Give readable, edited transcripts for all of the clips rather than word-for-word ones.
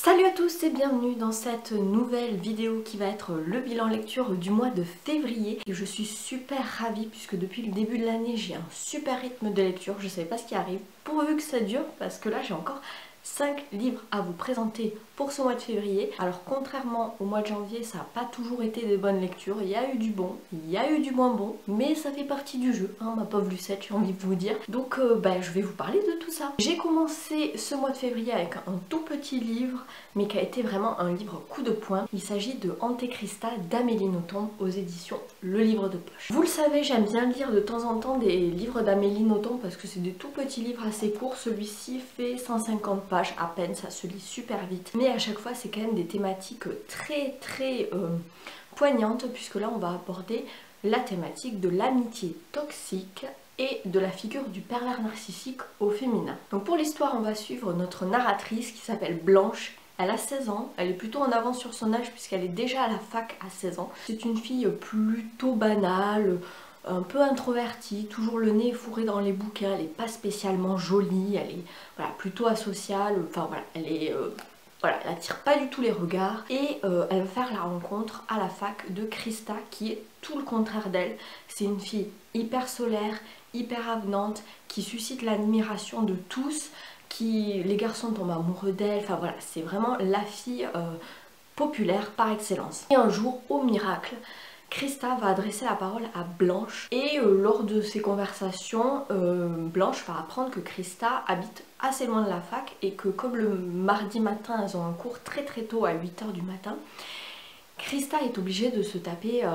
Salut à tous et bienvenue dans cette nouvelle vidéo qui va être le bilan lecture du mois de février. Et je suis super ravie puisque depuis le début de l'année j'ai un super rythme de lecture. Je ne savais pas ce qui arrive pourvu que ça dure parce que là j'ai encore 5 livres à vous présenter pour ce mois de février. Alors contrairement au mois de janvier, ça n'a pas toujours été des bonnes lectures. Il y a eu du bon, il y a eu du moins bon, mais ça fait partie du jeu, hein, ma pauvre Lucette, j'ai envie de vous dire. Donc je vais vous parler de tout ça. J'ai commencé ce mois de février avec un tout petit livre, mais qui a été vraiment un livre coup de poing. Il s'agit de Antéchrista d'Amélie Nothomb aux éditions Le Livre de Poche. Vous le savez, j'aime bien lire de temps en temps des livres d'Amélie Nothomb parce que c'est des tout petits livres assez courts. Celui-ci fait 150 pages à peine, ça se lit super vite. Mais à chaque fois, c'est quand même des thématiques très poignantes puisque là, on va aborder la thématique de l'amitié toxique et de la figure du pervers narcissique au féminin. Donc pour l'histoire, on va suivre notre narratrice qui s'appelle Blanche. Elle a 16 ans, elle est plutôt en avance sur son âge puisqu'elle est déjà à la fac à 16 ans. C'est une fille plutôt banale, un peu introvertie, toujours le nez fourré dans les bouquins, elle n'est pas spécialement jolie, elle est plutôt asociale, enfin voilà, elle attire pas du tout les regards et elle va faire la rencontre à la fac de Christa qui est tout le contraire d'elle. C'est une fille hyper solaire, hyper avenante, qui suscite l'admiration de tous, les garçons tombent amoureux d'elle, enfin voilà, c'est vraiment la fille populaire par excellence. Et un jour, au miracle, Christa va adresser la parole à Blanche et lors de ces conversations, Blanche va apprendre que Christa habite assez loin de la fac et que comme le mardi matin, elles ont un cours très tôt à 8 h du matin, Christa est obligée de se taper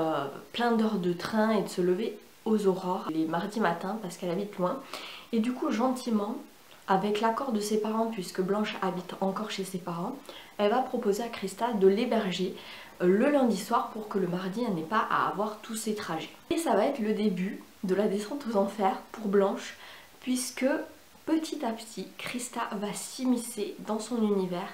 plein d'heures de train et de se lever aux aurores les mardis matins parce qu'elle habite loin. Et du coup, gentiment, avec l'accord de ses parents, puisque Blanche habite encore chez ses parents, elle va proposer à Christa de l'héberger le lundi soir pour que le mardi elle n'ait pas à avoir tous ses trajets. Et ça va être le début de la descente aux enfers pour Blanche, puisque petit à petit, Christa va s'immiscer dans son univers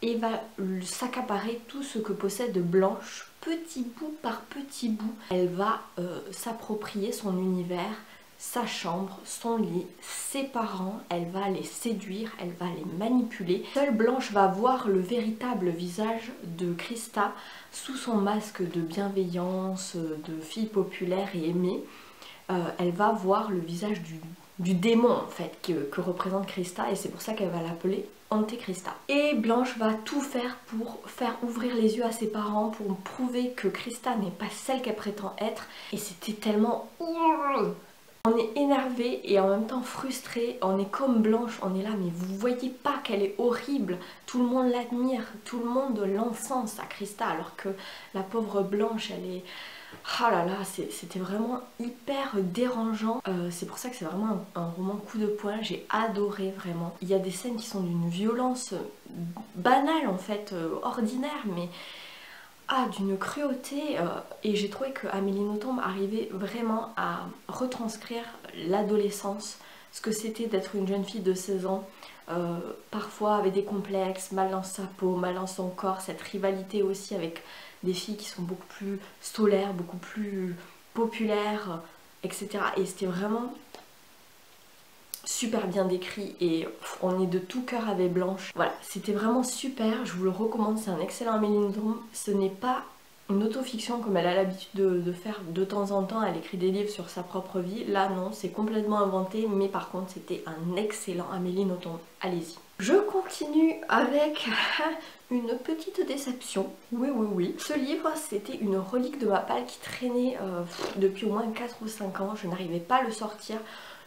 et va s'accaparer tout ce que possède Blanche, petit bout par petit bout. Elle va s'approprier son univers, sa chambre, son lit, ses parents, elle va les séduire, elle va les manipuler. Seule Blanche va voir le véritable visage de Christa sous son masque de bienveillance, de fille populaire et aimée. Elle va voir le visage du démon en fait que représente Christa et c'est pour ça qu'elle va l'appeler Antéchrista. Et Blanche va tout faire pour faire ouvrir les yeux à ses parents, pour prouver que Christa n'est pas celle qu'elle prétend être. Et c'était tellement... On est énervé et en même temps frustré, on est comme Blanche, on est là mais vous voyez pas qu'elle est horrible, tout le monde l'admire, tout le monde l'encense à Christa alors que la pauvre Blanche elle est... Oh là là, c'était vraiment hyper dérangeant, c'est pour ça que c'est vraiment un roman coup de poing, j'ai adoré vraiment. Il y a des scènes qui sont d'une violence banale en fait, ordinaire mais... d'une cruauté et j'ai trouvé que Amélie Nothomb arrivait vraiment à retranscrire l'adolescence, ce que c'était d'être une jeune fille de 16 ans, parfois avec des complexes, mal dans sa peau, mal dans son corps, cette rivalité aussi avec des filles qui sont beaucoup plus solaires, beaucoup plus populaires, etc. Et c'était vraiment super bien décrit et on est de tout cœur avec Blanche. Voilà, c'était vraiment super, je vous le recommande, c'est un excellent Amélie Nothomb. Ce n'est pas une autofiction comme elle a l'habitude de faire de temps en temps, elle écrit des livres sur sa propre vie. Là non, c'est complètement inventé, mais par contre c'était un excellent Amélie Nothomb, allez-y. Je continue avec une petite déception, oui. Ce livre, c'était une relique de ma palle qui traînait depuis au moins 4 ou 5 ans, je n'arrivais pas à le sortir.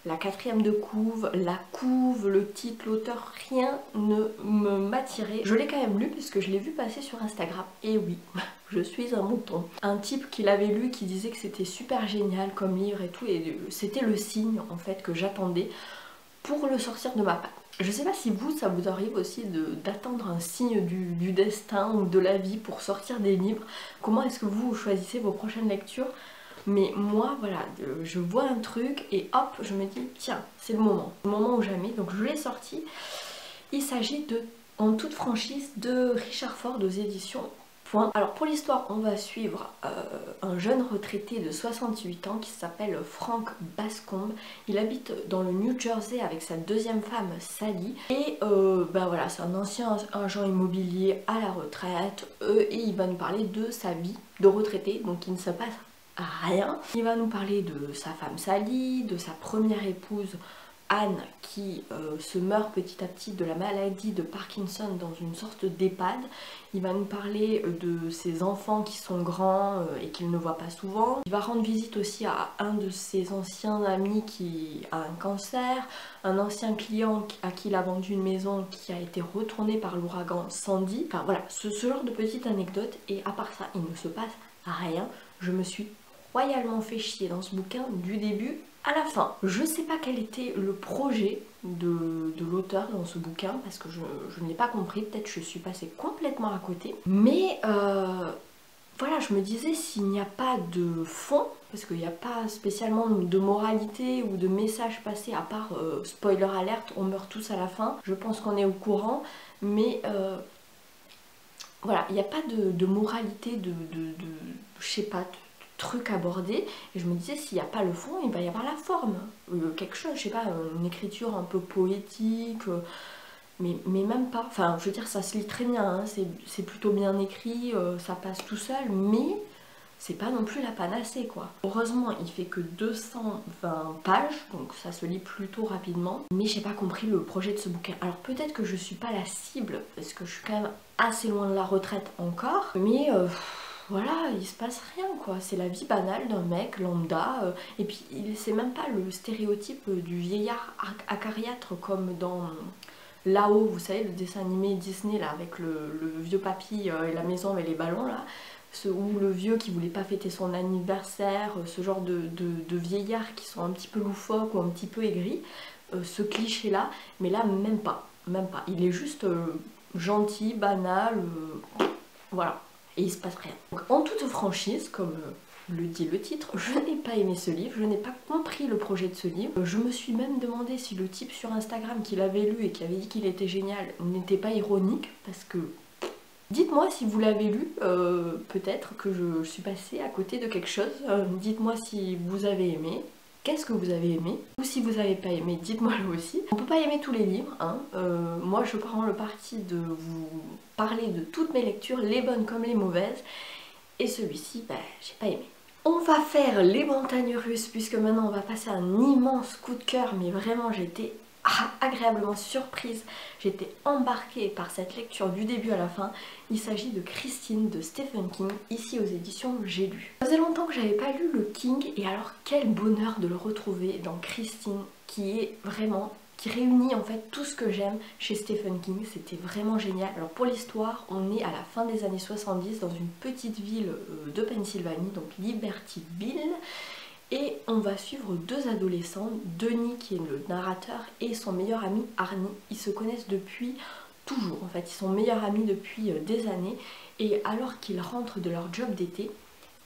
La 4e de couve, la couve, le titre, l'auteur, rien ne m'attirait. Je l'ai quand même lu puisque je l'ai vu passer sur Instagram. Et oui, je suis un mouton. Un type qui l'avait lu qui disait que c'était super génial comme livre et tout. Et c'était le signe en fait que j'attendais pour le sortir de ma palle. Je sais pas si vous, ça vous arrive aussi d'attendre un signe du destin ou de la vie pour sortir des livres. Comment est-ce que vous choisissez vos prochaines lectures ? Mais moi, voilà, je vois un truc et hop, je me dis, tiens, c'est le moment ou jamais. Donc je l'ai sorti. Il s'agit de, en toute franchise, de Richard Ford aux éditions Point. Alors pour l'histoire, on va suivre un jeune retraité de 68 ans qui s'appelle Frank Bascombe. Il habite dans le New Jersey avec sa deuxième femme Sally. Et voilà, c'est un ancien agent immobilier à la retraite. Et il va nous parler de sa vie de retraité, donc il ne se passe rien. Il va nous parler de sa femme Sally, de sa première épouse Anne qui se meurt petit à petit de la maladie de Parkinson dans une sorte d'EHPAD. Il va nous parler de ses enfants qui sont grands et qu'il ne voit pas souvent. Il va rendre visite aussi à un de ses anciens amis qui a un cancer, un ancien client à qui il a vendu une maison qui a été retournée par l'ouragan Sandy. Enfin voilà, ce genre de petites anecdotes, et à part ça, il ne se passe rien. Je me suis royalement fait chier dans ce bouquin du début à la fin. Je sais pas quel était le projet de l'auteur dans ce bouquin parce que je ne l'ai pas compris, peut-être je suis passée complètement à côté. Mais voilà, je me disais, s'il n'y a pas de fond, parce qu'il n'y a pas spécialement de moralité ou de message passé à part spoiler alerte, on meurt tous à la fin, je pense qu'on est au courant, mais voilà, il n'y a pas de moralité, je sais pas, truc abordé, et je me disais, s'il n'y a pas le fond, il va y avoir la forme, quelque chose, je sais pas, une écriture un peu poétique, mais même pas, enfin je veux dire, ça se lit très bien, hein, c'est plutôt bien écrit, ça passe tout seul, mais c'est pas non plus la panacée quoi. Heureusement il fait que 220 pages, donc ça se lit plutôt rapidement, mais j'ai pas compris le projet de ce bouquin. Alors peut-être que je suis pas la cible, parce que je suis quand même assez loin de la retraite encore, mais voilà, il se passe rien quoi, c'est la vie banale d'un mec lambda, et puis c'est même pas le stéréotype du vieillard acariâtre comme dans Là-haut, vous savez, le dessin animé Disney là, avec le vieux papy et la maison avec les ballons là, ou le vieux qui voulait pas fêter son anniversaire, ce genre de vieillards qui sont un petit peu loufoques ou un petit peu aigris, ce cliché là, mais là même pas, il est juste gentil, banal, voilà. Et il se passe rien. Donc, en toute franchise, comme le dit le titre, je n'ai pas aimé ce livre, je n'ai pas compris le projet de ce livre. Je me suis même demandé si le type sur Instagram qui l'avait lu et qui avait dit qu'il était génial n'était pas ironique, parce que... Dites-moi si vous l'avez lu, peut-être que je suis passée à côté de quelque chose. Dites-moi si vous avez aimé. Qu'est-ce que vous avez aimé? Ou si vous n'avez pas aimé, dites-moi le aussi. On peut pas aimer tous les livres, hein. Moi je prends le parti de vous parler de toutes mes lectures, les bonnes comme les mauvaises. Et celui-ci, j'ai pas aimé. On va faire les montagnes russes, puisque maintenant on va passer à un immense coup de cœur, mais vraiment j'étais agréablement surprise, j'étais embarquée par cette lecture du début à la fin. Il s'agit de Christine de Stephen King, ici aux éditions J'ai lu. Ça faisait longtemps que j'avais pas lu le King, et alors quel bonheur de le retrouver dans Christine, qui réunit en fait tout ce que j'aime chez Stephen King. C'était vraiment génial. Alors pour l'histoire, on est à la fin des années 70 dans une petite ville de Pennsylvanie, donc Libertyville. Et on va suivre deux adolescents, Denis qui est le narrateur et son meilleur ami Arnie. Ils se connaissent depuis toujours, en fait ils sont meilleurs amis depuis des années, et alors qu'ils rentrent de leur job d'été,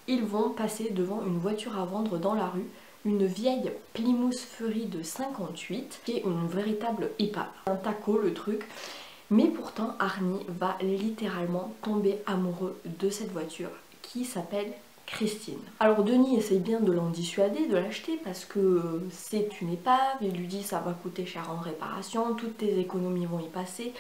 ils vont passer devant une voiture à vendre dans la rue, une vieille Plymouth Fury de 58, qui est une véritable épave, un taco le truc. Mais pourtant Arnie va littéralement tomber amoureux de cette voiture qui s'appelle Christine. Alors Denis essaye bien de l'en dissuader de l'acheter parce que c'est une épave, il lui dit ça va coûter cher en réparation, toutes tes économies vont y passer,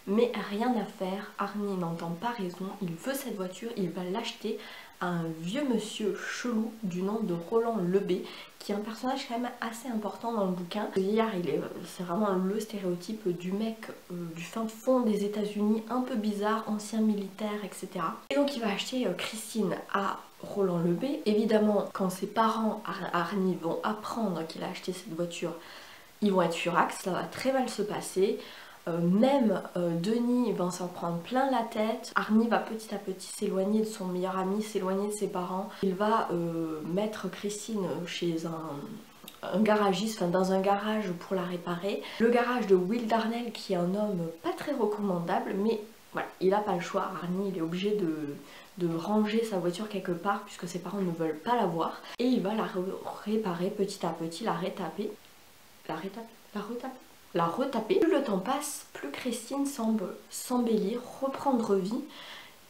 mais rien à faire, Arnie n'entend pas raison, il veut cette voiture, il va l'acheter à un vieux monsieur chelou du nom de Roland Lebé, qui est un personnage quand même assez important dans le bouquin. Le vieillard, c'est vraiment le stéréotype du mec du fin fond des États-Unis, un peu bizarre, ancien militaire, etc. Et donc il va acheter Christine à Roland Lebé. Évidemment, quand ses parents, Arnie, vont apprendre qu'il a acheté cette voiture, ils vont être furax, ça va très mal se passer. Même Denis va s'en prendre plein la tête. Arnie va petit à petit s'éloigner de son meilleur ami, s'éloigner de ses parents. Il va mettre Christine chez un garagiste, enfin dans un garage pour la réparer. Le garage de Will Darnell, qui est un homme pas très recommandable, mais voilà, il n'a pas le choix. Arnie, il est obligé de ranger sa voiture quelque part puisque ses parents ne veulent pas la voir. Et il va la réparer petit à petit, la retaper. Plus le temps passe, plus Christine semble s'embellir, reprendre vie.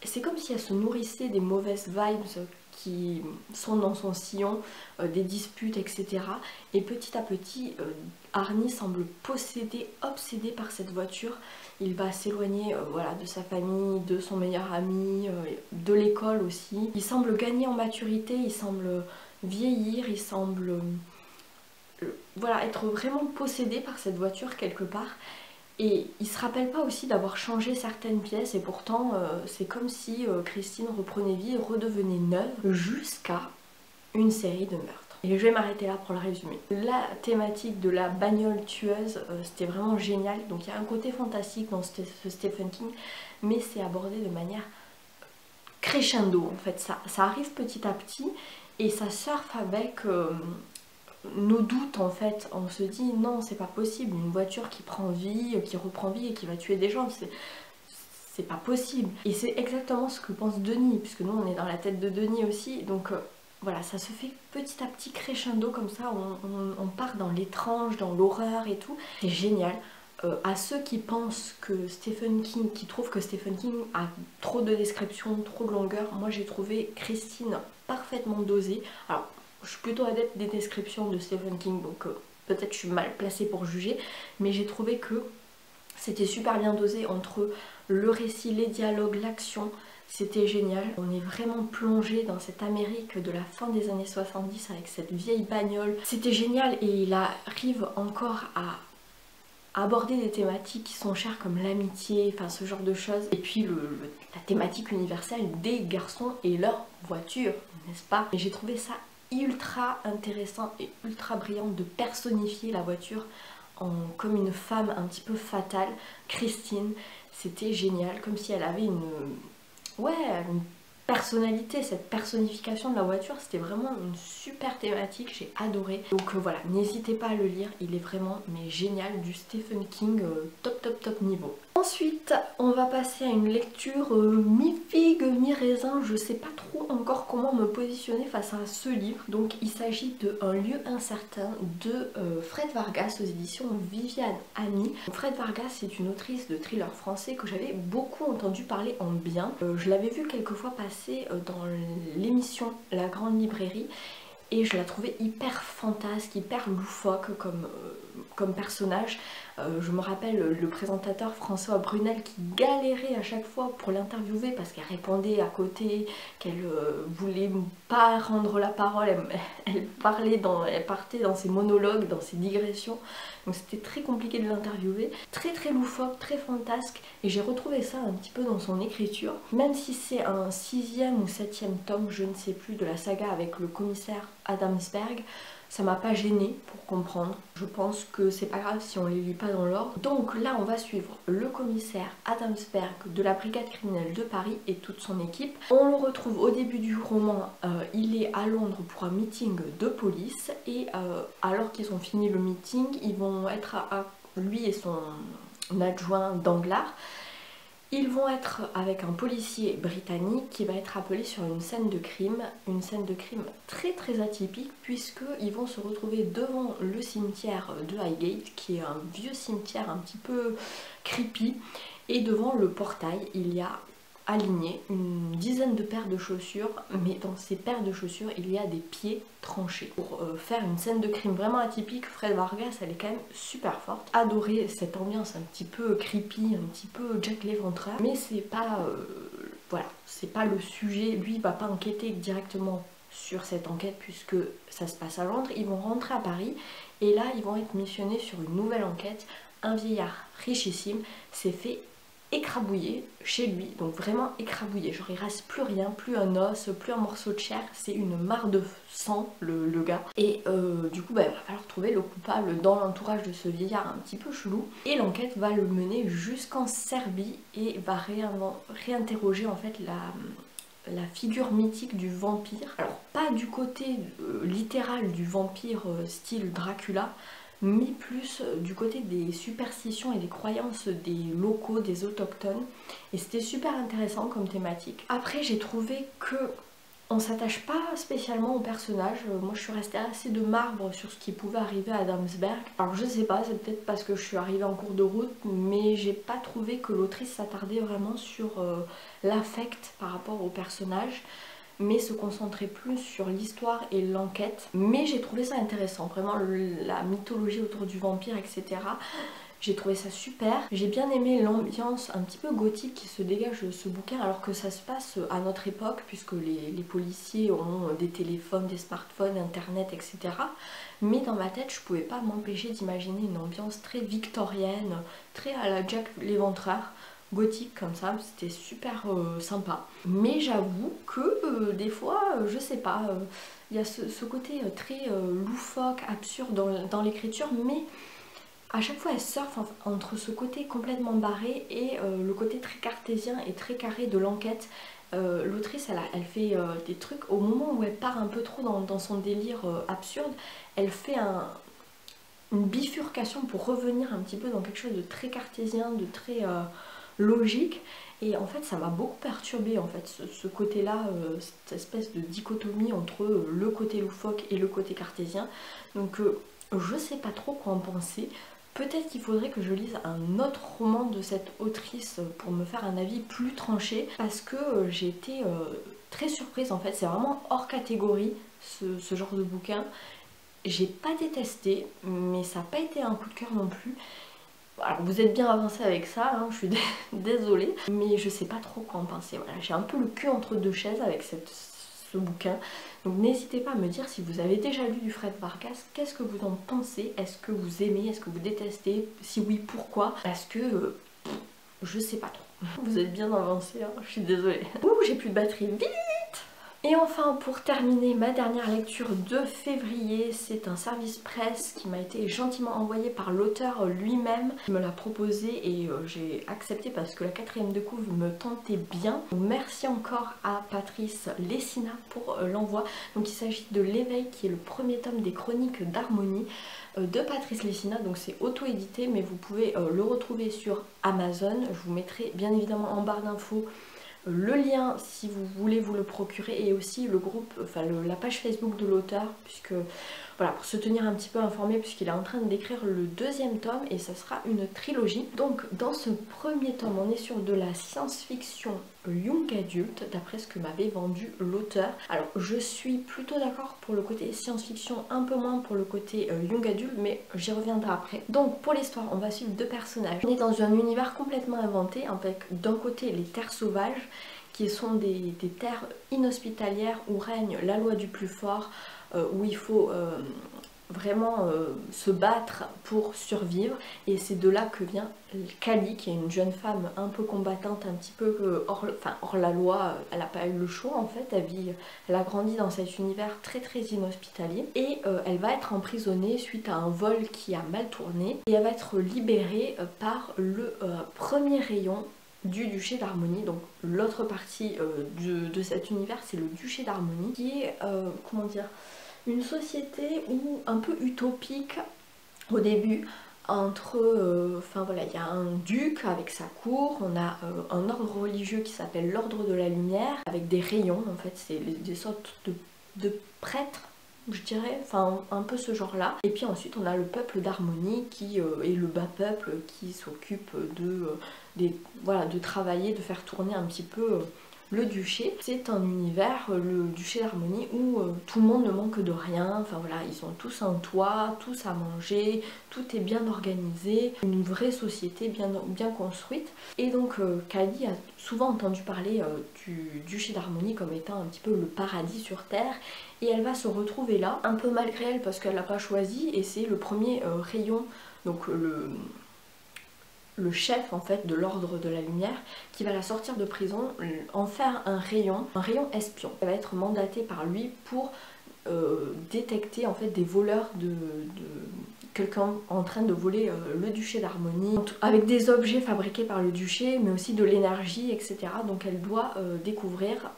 c'est comme si elle se nourrissait des mauvaises vibes qui sont dans son sillon, des disputes, etc. Et petit à petit, Arnie semble possédé, obsédé par cette voiture. Il va s'éloigner voilà, de sa famille, de son meilleur ami, de l'école aussi. Il semble gagner en maturité, il semble vieillir, il semble voilà, être vraiment possédé par cette voiture quelque part. Et il se rappelle pas aussi d'avoir changé certaines pièces et pourtant c'est comme si Christine reprenait vie et redevenait neuve jusqu'à une série de meurtres. Et je vais m'arrêter là pour le résumer. La thématique de la bagnole tueuse, c'était vraiment génial. Donc il y a un côté fantastique dans ce Stephen King, mais c'est abordé de manière crescendo en fait. Ça arrive petit à petit et ça surfe avec nos doutes en fait. On se dit non, c'est pas possible, une voiture qui prend vie, qui reprend vie et qui va tuer des gens, c'est pas possible. Et c'est exactement ce que pense Denis, puisque nous on est dans la tête de Denis aussi, donc voilà, ça se fait petit à petit crescendo comme ça, on part dans l'étrange, dans l'horreur et tout. C'est génial. À ceux qui pensent que Stephen King, qui trouvent que Stephen King a trop de descriptions, trop de longueur, moi j'ai trouvé Christine parfaitement dosée. Alors, je suis plutôt adepte des descriptions de Stephen King, donc peut-être je suis mal placée pour juger, mais j'ai trouvé que c'était super bien dosé entre le récit, les dialogues, l'action. C'était génial, on est vraiment plongé dans cette Amérique de la fin des années 70 avec cette vieille bagnole. C'était génial et il arrive encore à aborder des thématiques qui sont chères comme l'amitié, enfin ce genre de choses. Et puis la thématique universelle des garçons et leur voiture, n'est-ce pas? Et j'ai trouvé ça ultra intéressant et ultra brillant de personnifier la voiture comme une femme un petit peu fatale. Christine, c'était génial, comme si elle avait une personnalité, cette personnification de la voiture, c'était vraiment une super thématique, j'ai adoré. Donc voilà, n'hésitez pas à le lire, il est vraiment mais génial, du Stephen King top niveau. Ensuite, on va passer à une lecture mi-figue, mi-raisin, je sais pas trop encore comment me positionner face à ce livre. Donc il s'agit de Un lieu incertain de Fred Vargas aux éditions Viviane Ami. Fred Vargas c'est une autrice de thriller français que j'avais beaucoup entendu parler en bien. Je l'avais vu quelques fois passer dans l'émission La Grande Librairie et je la trouvais hyper fantasque, hyper loufoque comme personnage. Je me rappelle le présentateur François Brunel qui galérait à chaque fois pour l'interviewer parce qu'elle répondait à côté, qu'elle voulait pas rendre la parole, elle partait dans ses monologues, dans ses digressions, donc c'était très compliqué de l'interviewer. Très loufoque, très fantasque, et j'ai retrouvé ça un petit peu dans son écriture, même si c'est un 6e ou 7e tome, je ne sais plus, de la saga avec le commissaire Adamsberg. Ça m'a pas gêné pour comprendre. Je pense que c'est pas grave si on les lit pas dans l'ordre. Donc là on va suivre le commissaire Adamsberg de la brigade criminelle de Paris et toute son équipe. On le retrouve au début du roman, il est à Londres pour un meeting de police et alors qu'ils ont fini le meeting, ils vont être lui et son adjoint Danglars. Ils vont être avec un policier britannique qui va être appelé sur une scène de crime très atypique puisqu'ils vont se retrouver devant le cimetière de Highgate qui est un vieux cimetière un petit peu creepy et devant le portail il y a aligné une dizaine de paires de chaussures, mais dans ces paires de chaussures il y a des pieds tranchés. Pour faire une scène de crime vraiment atypique, Fred Vargas elle est quand même super forte. Adoré cette ambiance un petit peu creepy, un petit peu Jack l'Éventreur, mais c'est pas voilà, c'est pas le sujet. Lui il va pas enquêter directement sur cette enquête puisque ça se passe à Londres. Ils vont rentrer à Paris et là ils vont être missionnés sur une nouvelle enquête. Un vieillard richissime s'est fait écrabouillé chez lui, donc vraiment écrabouillé, genre il reste plus rien, plus un os, plus un morceau de chair, c'est une mare de sang le gars, et du coup il va falloir trouver le coupable dans l'entourage de ce vieillard un petit peu chelou, et l'enquête va le mener jusqu'en Serbie et va réinterroger en fait la figure mythique du vampire. Alors pas du côté littéral du vampire style Dracula, mais plus du côté des superstitions et des croyances des locaux, des autochtones. Et c'était super intéressant comme thématique. Après j'ai trouvé que On s'attache pas spécialement au personnage. Moi je suis restée assez de marbre sur ce qui pouvait arriver à Damsberg. Alors je sais pas, c'est peut-être parce que je suis arrivée en cours de route, mais j'ai pas trouvé que l'autrice s'attardait vraiment sur l'affect par rapport au personnage, mais se concentrait plus sur l'histoire et l'enquête. Mais j'ai trouvé ça intéressant, vraiment la mythologie autour du vampire, etc. J'ai trouvé ça super. J'ai bien aimé l'ambiance un petit peu gothique qui se dégage de ce bouquin, alors que ça se passe à notre époque, puisque les policiers ont des téléphones, des smartphones, internet, etc. Mais dans ma tête, je pouvais pas m'empêcher d'imaginer une ambiance très victorienne, très à la Jack l'Éventreur, gothique comme ça, c'était super sympa. Mais j'avoue que des fois, je sais pas, il y a ce côté très loufoque, absurde dans l'écriture, mais à chaque fois elle surfe entre ce côté complètement barré et le côté très cartésien et très carré de l'enquête. L'autrice elle fait des trucs au moment où elle part un peu trop dans son délire absurde, elle fait une bifurcation pour revenir un petit peu dans quelque chose de très cartésien, de très logique. Et en fait ça m'a beaucoup perturbée en fait, ce côté là, cette espèce de dichotomie entre le côté loufoque et le côté cartésien. Donc je sais pas trop quoi en penser. Peut-être qu'il faudrait que je lise un autre roman de cette autrice pour me faire un avis plus tranché, parce que j'ai été très surprise en fait, c'est vraiment hors catégorie ce genre de bouquin. J'ai pas détesté, mais ça n'a pas été un coup de cœur non plus. Alors vous êtes bien avancé avec ça, hein, je suis désolée, mais je sais pas trop quoi en penser. Voilà, j'ai un peu le cul entre deux chaises avec ce bouquin. Donc n'hésitez pas à me dire si vous avez déjà lu du Fred Vargas, qu'est-ce que vous en pensez, est-ce que vous aimez, est-ce que vous détestez, si oui pourquoi, parce que je sais pas trop. Vous êtes bien avancé, hein, je suis désolée. Ouh, j'ai plus de batterie, vite! Et enfin, pour terminer ma dernière lecture de février, c'est un service presse qui m'a été gentiment envoyé par l'auteur lui-même. Il me l'a proposé et j'ai accepté parce que la 4e de couve me tentait bien. Donc, merci encore à Patrice Lessina pour l'envoi. Donc il s'agit de L'éveil, qui est le premier tome des Chroniques d'Harmonie de Patrice Lessina. Donc c'est auto-édité, mais vous pouvez le retrouver sur Amazon. Je vous mettrai bien évidemment en barre d'infos le lien si vous voulez vous le procurer, et aussi le groupe, enfin la page Facebook de l'auteur, puisque voilà, pour se tenir un petit peu informé, puisqu'il est en train d'écrire le 2e tome et ça sera une trilogie. Donc dans ce premier tome on est sur de la science-fiction young adulte, d'après ce que m'avait vendu l'auteur. Alors je suis plutôt d'accord pour le côté science-fiction, un peu moins pour le côté young adulte, mais j'y reviendrai après. Donc pour l'histoire on va suivre 2 personnages. On est dans un univers complètement inventé, avec d'un côté les terres sauvages, qui sont des terres inhospitalières où règne la loi du plus fort, où il faut vraiment se battre pour survivre. Et c'est de là que vient Kali, qui est une jeune femme un peu combattante, un petit peu hors la loi. Elle n'a pas eu le choix en fait, elle a grandi dans cet univers très très inhospitalier, et elle va être emprisonnée suite à un vol qui a mal tourné, et elle va être libérée par le premier rayon du duché d'Harmonie. Donc l'autre partie de cet univers, c'est le duché d'Harmonie, qui est comment dire, une société où un peu utopique au début, entre enfin voilà, il y a un duc avec sa cour, on a un ordre religieux qui s'appelle l'ordre de la lumière, avec des rayons, en fait c'est des sortes de prêtres, je dirais, enfin un peu ce genre là. Et puis ensuite on a le peuple d'Harmonie qui est le bas peuple, qui s'occupe voilà, de travailler, de faire tourner un petit peu le duché. C'est un univers, le duché d'Harmonie, où tout le monde ne manque de rien. Enfin voilà, ils ont tous un toit, tous à manger, tout est bien organisé, une vraie société bien construite. Et donc Kali a souvent entendu parler du duché d'Harmonie comme étant un petit peu le paradis sur terre, et elle va se retrouver là, un peu malgré elle parce qu'elle l'a pas choisi, et c'est le premier rayon, donc le chef en fait de l'ordre de la lumière, qui va la sortir de prison, en faire un rayon espion. Elle va être mandatée par lui pour détecter en fait des voleurs de quelqu'un en train de voler le duché d'Harmonie, avec des objets fabriqués par le duché, mais aussi de l'énergie, etc. Donc elle doit découvrir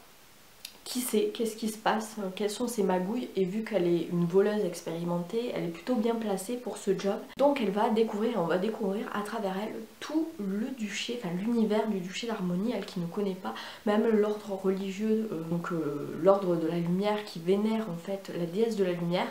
qui c'est, qu'est-ce qui se passe, quelles sont ses magouilles, et vu qu'elle est une voleuse expérimentée, elle est plutôt bien placée pour ce job. Donc elle va découvrir, on va découvrir à travers elle tout le duché, enfin l'univers du duché d'Harmonie, elle qui ne connaît pas, même l'ordre religieux, l'ordre de la lumière qui vénère en fait la déesse de la lumière.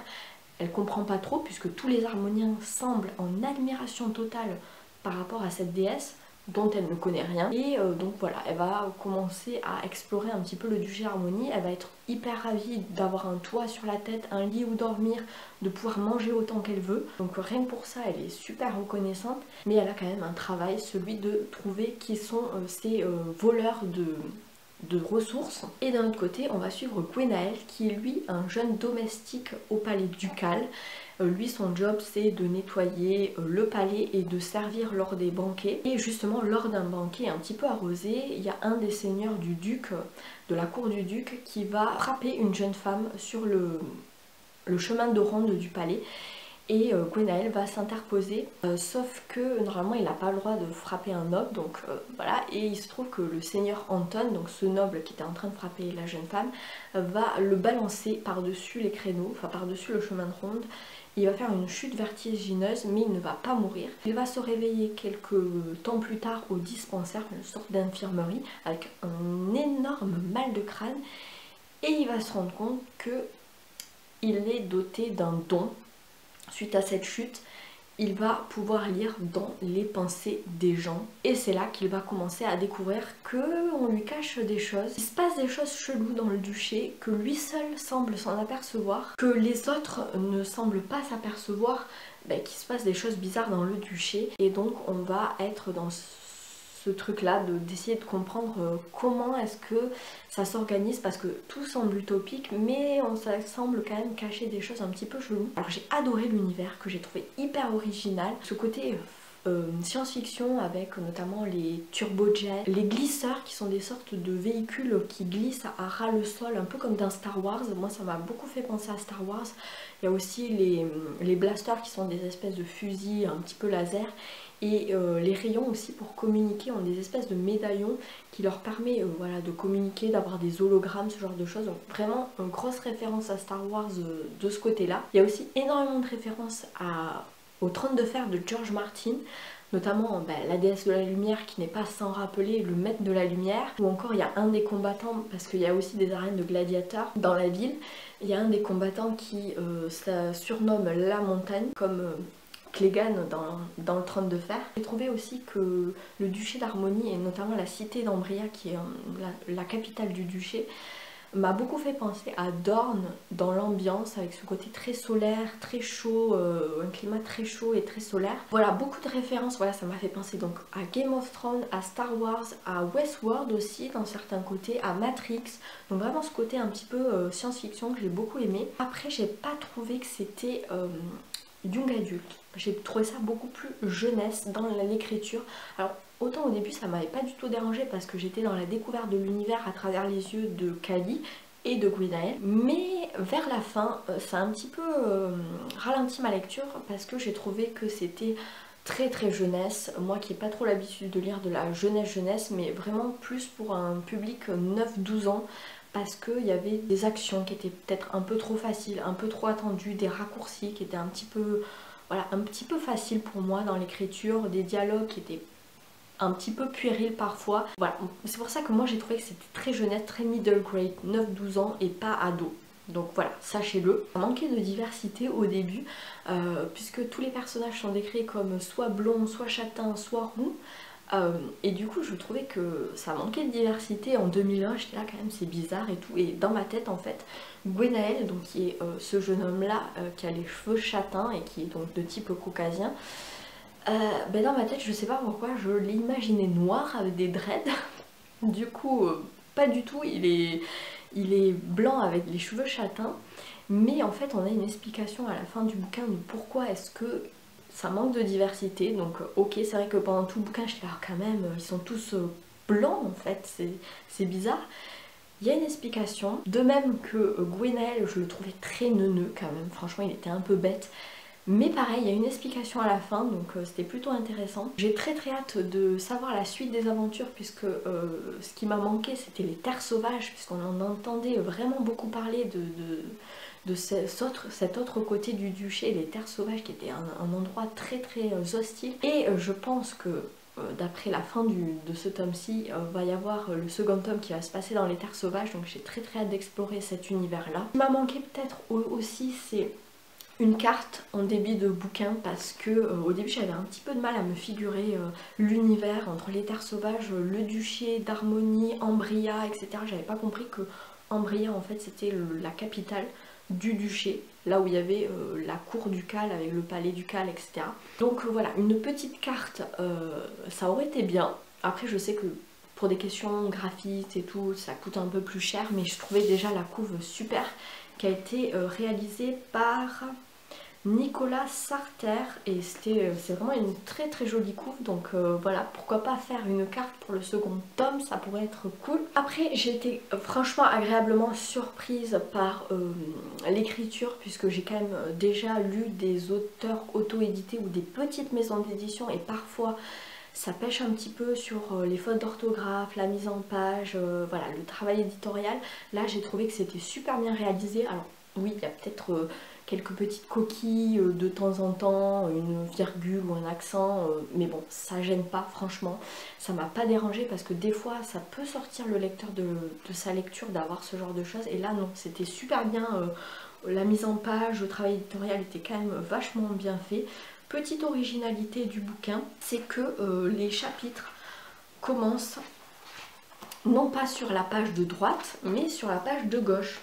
Elle comprend pas trop puisque tous les harmoniens semblent en admiration totale par rapport à cette déesse dont elle ne connaît rien, et donc voilà, elle va commencer à explorer un petit peu le duché Harmonie. Elle va être hyper ravie d'avoir un toit sur la tête, un lit où dormir, de pouvoir manger autant qu'elle veut, donc rien que pour ça elle est super reconnaissante, mais elle a quand même un travail, celui de trouver qui sont ces voleurs de ressources. Et d'un autre côté, on va suivre Gwenaël qui est lui un jeune domestique au palais ducal. Lui, son job c'est de nettoyer le palais et de servir lors des banquets. Et justement lors d'un banquet un petit peu arrosé, il y a un des seigneurs du duc, de la cour du duc, qui va frapper une jeune femme sur le chemin de ronde du palais. Et Gwenaël va s'interposer, sauf que normalement il n'a pas le droit de frapper un noble, donc voilà, et il se trouve que le seigneur Anton, donc ce noble qui était en train de frapper la jeune femme, va le balancer par-dessus les créneaux, enfin par-dessus le chemin de ronde. Il va faire une chute vertigineuse, mais il ne va pas mourir. Il va se réveiller quelques temps plus tard au dispensaire, une sorte d'infirmerie, avec un énorme mal de crâne, et il va se rendre compte que il est doté d'un don. Suite à cette chute, il va pouvoir lire dans les pensées des gens. Et c'est là qu'il va commencer à découvrir qu'on lui cache des choses. Il se passe des choses cheloues dans le duché, que lui seul semble s'en apercevoir, que les autres ne semblent pas s'apercevoir, qu'il se passe des choses bizarres dans le duché. Et donc on va être dans ce truc là d'essayer de comprendre comment est-ce que ça s'organise, parce que tout semble utopique mais ça semble quand même cacher des choses un petit peu cheloues. Alors j'ai adoré l'univers que j'ai trouvé hyper original, ce côté science-fiction avec notamment les turbojets, les glisseurs qui sont des sortes de véhicules qui glissent à ras le sol, un peu comme dans Star Wars. Moi ça m'a beaucoup fait penser à Star Wars. Il y a aussi les blasters qui sont des espèces de fusils un petit peu laser. Et les rayons aussi pour communiquer ont des espèces de médaillons qui leur permet voilà, de communiquer, d'avoir des hologrammes, ce genre de choses. Donc vraiment une grosse référence à Star Wars de ce côté-là. Il y a aussi énormément de références au Trône de Fer de George Martin, notamment la déesse de la lumière qui n'est pas sans rappeler le maître de la lumière, ou encore il y a un des combattants, parce qu'il y a aussi des arènes de gladiateurs dans la ville, il y a un des combattants qui ça surnomme la montagne, comme Clegane dans le Trône de Fer. J'ai trouvé aussi que le duché d'Harmonie, et notamment la cité d'Ambria qui est la capitale du duché, m'a beaucoup fait penser à Dorne dans l'ambiance, avec ce côté très solaire, très chaud, un climat très chaud et très solaire. Voilà, beaucoup de références, voilà, ça m'a fait penser donc à Game of Thrones, à Star Wars, à Westworld aussi dans certains côtés, à Matrix. Donc vraiment ce côté un petit peu science-fiction que j'ai beaucoup aimé. Après j'ai pas trouvé que c'était young adulte. J'ai trouvé ça beaucoup plus jeunesse dans l'écriture. Alors autant au début ça m'avait pas du tout dérangé parce que j'étais dans la découverte de l'univers à travers les yeux de Kali et de Gwenaël, mais vers la fin ça a un petit peu ralenti ma lecture parce que j'ai trouvé que c'était très très jeunesse, moi qui n'ai pas trop l'habitude de lire de la jeunesse, mais vraiment plus pour un public 9-12 ans, parce qu'il y avait des actions qui étaient peut-être un peu trop faciles, un peu trop attendues, des raccourcis qui étaient un petit peu, voilà, un petit peu faciles pour moi dans l'écriture, des dialogues qui étaient un petit peu puérils parfois. Voilà, c'est pour ça que moi j'ai trouvé que c'était très jeunesse, très middle grade, 9-12 ans et pas ado. Donc voilà, sachez-le. Ça manquait de diversité au début, puisque tous les personnages sont décrits comme soit blonds, soit châtains, soit roux. Et du coup je trouvais que ça manquait de diversité en 2001, j'étais là quand même c'est bizarre et tout, et dans ma tête en fait Gwenaël, donc qui est ce jeune homme là qui a les cheveux châtains et qui est donc de type caucasien, dans ma tête je sais pas pourquoi je l'ai imaginé noir avec des dreads. Du coup pas du tout, il est blanc avec les cheveux châtains, mais en fait on a une explication à la fin du bouquin de pourquoi est-ce que ça manque de diversité. Donc ok, c'est vrai que pendant tout le bouquin j'étais là quand même, ils sont tous blancs en fait, c'est bizarre. Il y a une explication, de même que Gwenaël je le trouvais très neuneux quand même, franchement il était un peu bête, Mais pareil, il y a une explication à la fin, donc c'était plutôt intéressant. J'ai très hâte de savoir la suite des aventures, puisque ce qui m'a manqué c'était les terres sauvages, puisqu'on en entendait vraiment beaucoup parler de cet autre côté du duché, les terres sauvages, qui était un endroit très hostile. Et je pense que d'après la fin de ce tome-ci, va y avoir le second tome qui va se passer dans les terres sauvages, donc j'ai très hâte d'explorer cet univers-là. Ce qui m'a manqué peut-être aussi, c'est une carte en débit de bouquin, parce que au début j'avais un petit peu de mal à me figurer l'univers entre les terres sauvages, le duché d'Harmonie, Ambria, etc. J'avais pas compris que Ambria en fait c'était la capitale du duché, là où il y avait la cour ducale avec le palais ducal, etc. Donc voilà, une petite carte, ça aurait été bien. Après je sais que pour des questions graphiques et tout, ça coûte un peu plus cher, mais je trouvais déjà la couve super, qui a été réalisée par Nicolas Sarter, et c'est vraiment une très jolie couve, donc voilà, pourquoi pas faire une carte pour le second tome, ça pourrait être cool. Après j'ai été franchement agréablement surprise par l'écriture, puisque j'ai quand même déjà lu des auteurs auto-édités ou des petites maisons d'édition, et parfois ça pêche un petit peu sur les fautes d'orthographe, la mise en page, voilà, le travail éditorial. Là j'ai trouvé que c'était super bien réalisé. Alors oui, il y a peut-être quelques petites coquilles de temps en temps, une virgule ou un accent, mais bon, ça gêne pas, franchement. Ça m'a pas dérangé, parce que des fois ça peut sortir le lecteur de sa lecture d'avoir ce genre de choses, et là non, c'était super bien. La mise en page, le travail éditorial était quand même vachement bien fait. Petite originalité du bouquin, c'est que les chapitres commencent non pas sur la page de droite, mais sur la page de gauche.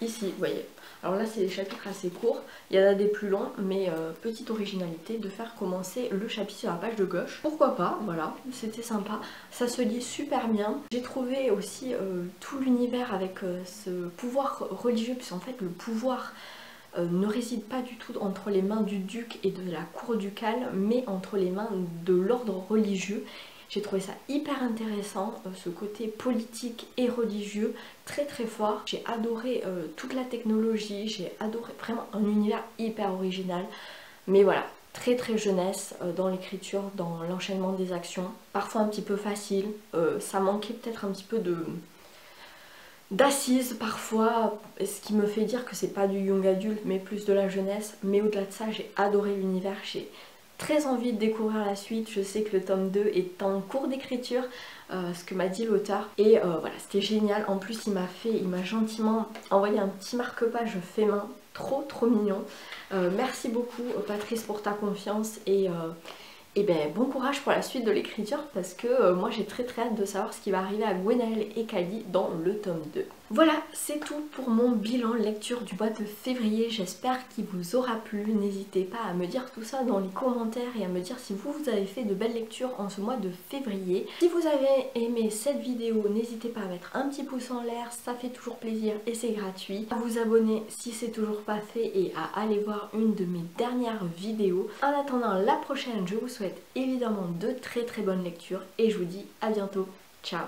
Ici, vous voyez. Alors là, c'est des chapitres assez courts, il y en a des plus longs, mais petite originalité de faire commencer le chapitre sur la page de gauche. Pourquoi pas, voilà, c'était sympa. Ça se lit super bien. J'ai trouvé aussi tout l'univers avec ce pouvoir religieux, puisqu'en fait, le pouvoir ne réside pas du tout entre les mains du duc et de la cour ducale, mais entre les mains de l'ordre religieux. J'ai trouvé ça hyper intéressant, ce côté politique et religieux, très fort. J'ai adoré toute la technologie, j'ai adoré vraiment un univers hyper original. Mais voilà, très jeunesse dans l'écriture, dans l'enchaînement des actions. Parfois un petit peu facile, ça manquait peut-être un petit peu d'assises parfois, ce qui me fait dire que c'est pas du young adulte mais plus de la jeunesse. Mais au-delà de ça, j'ai adoré l'univers, j'ai très envie de découvrir la suite. Je sais que le tome 2 est en cours d'écriture, ce que m'a dit l'auteur, et voilà, c'était génial. En plus il m'a gentiment envoyé un petit marque-page fait main, trop mignon. Merci beaucoup Patrice pour ta confiance, et ben bon courage pour la suite de l'écriture, parce que moi j'ai très hâte de savoir ce qui va arriver à Gwenaëlle et Kali dans le tome 2. Voilà, c'est tout pour mon bilan lecture du mois de février. J'espère qu'il vous aura plu. N'hésitez pas à me dire tout ça dans les commentaires et à me dire si vous avez fait de belles lectures en ce mois de février. Si vous avez aimé cette vidéo, n'hésitez pas à mettre un petit pouce en l'air, ça fait toujours plaisir et c'est gratuit. À vous abonner si c'est toujours pas fait et à aller voir une de mes dernières vidéos. En attendant la prochaine, je vous souhaite évidemment de très bonnes lectures et je vous dis à bientôt. Ciao!